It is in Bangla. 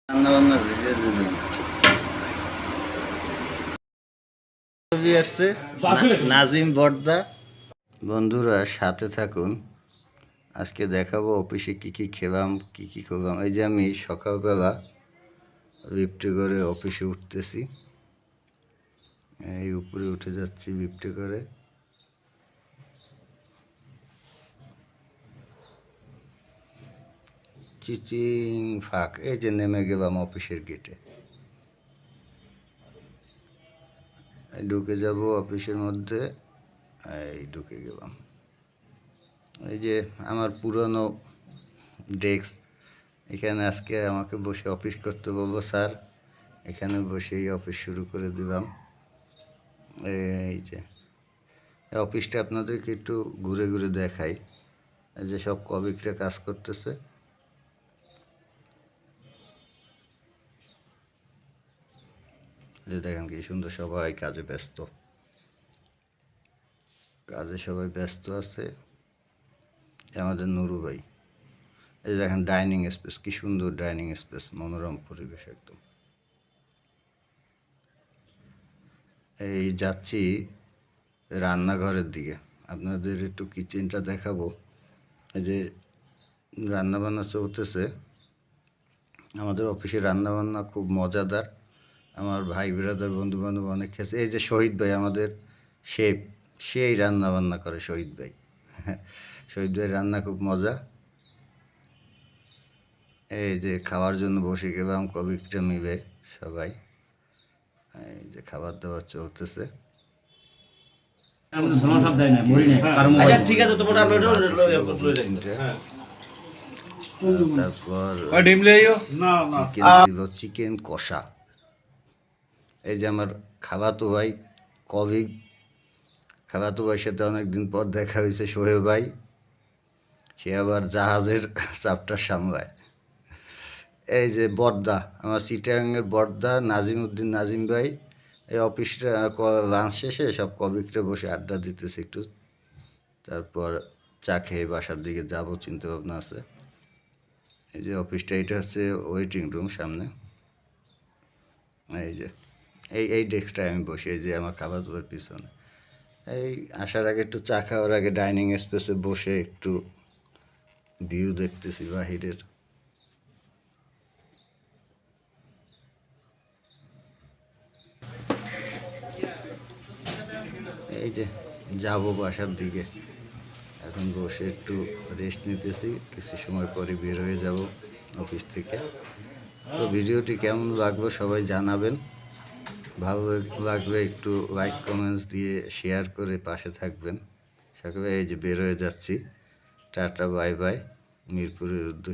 রান্নাবান্নার ভিডিও দিলাম ছবি আসছে নাজিম বর্দা। বন্ধুরা সাথে থাকুন, আজকে দেখাবো অফিসে কি কি খেলাম কি কি করলাম। এই যে আমি সকালবেলা লিফটে করে অফিসে উঠতেছি, এই উপরে উঠে যাচ্ছি লিফটে করে। চিচিং ফাঁক, এই যে নেমে গেলাম অফিসের গেটে, ঢুকে যাব অফিসের মধ্যে। এই ঢুকে গেলাম। এই যে আমার পুরনো ডেস্ক, এখানে আজকে আমাকে বসে অফিস করতে বলবো স্যার, এখানে বসেই অফিস শুরু করে দিলাম। এই যে অফিসটা আপনাদেরকে একটু ঘুরে ঘুরে দেখাই, এই যে সব কলিগরা কাজ করতেছে। যে দেখেন কি সুন্দর, সবাই কাজে ব্যস্ত, কাজে সবাই ব্যস্ত আছে। আমাদের নুরু ভাই, এই যে দেখেন ডাইনিং স্পেস, কি সুন্দর ডাইনিং স্পেস, মনোরম পরিবেশ একদম। এই যাচ্ছি রান্নাঘরের দিকে, আপনাদের একটু কিচেনটা দেখাবো। এই যে রান্নাবান্না চলতেছে, আমাদের অফিসে রান্নাবান্না খুব মজাদার। আমার ভাই ব্রাদার বন্ধু বান্ধব অনেক খেয়েছে। এই যে শহীদ ভাই আমাদের শেফ, সেই রান্নাবান্না করে শহীদ ভাই। শহীদ ভাই রান্না খুব মজা। এই যে খাওয়ার জন্য বসে গেলাম কলিগরা মিলে সবাই, এই যে খাবার দাবার চলতেছে। তারপর চিকেন কষা। এই যে আমার খালাতো ভাই কলিগ, খালাতো ভাইয়ের সাথে অনেকদিন পর দেখা হয়েছে, সোহেল ভাই, সে আবার জাহাজের চাপটা সামলায়। এই যে বর্দা, আমার চিটাগাংয়ের বর্দা নাজিম উদ্দিন নাজিম ভাই, এই অফিসটা লাঞ্চ শেষে সব কলিগরা বসে আড্ডা দিতেছে একটু, তারপর চা খেয়ে বাসার দিকে যাবো চিন্তা ভাবনা আছে। এই যে অফিসটা, এটা হচ্ছে ওয়েটিং রুম সামনে। এই যে এই ডেস্কটায় আমি বসি, এই যে আমার খাবার দাবার পিছনে। এই আসার আগে একটু চা খাওয়ার আগে ডাইনিং স্পেসে বসে একটু ভিউ দেখতেছি বাহিরের। এই যে যাবো বাসার দিকে, এখন বসে একটু রেস্ট নিতেছি, কিছু সময় পরে বের হয়ে যাব অফিস থেকে। তো ভিডিওটি কেমন লাগবে সবাই জানাবেন, ভালো লাগবে একটু লাইক কমেন্টস দিয়ে শেয়ার করে পাশে থাকবেন। সকালে এই যে বের হয়ে যাচ্ছি, টাটা বাই বাই, মিরপুরের উদ্দেশ্যে।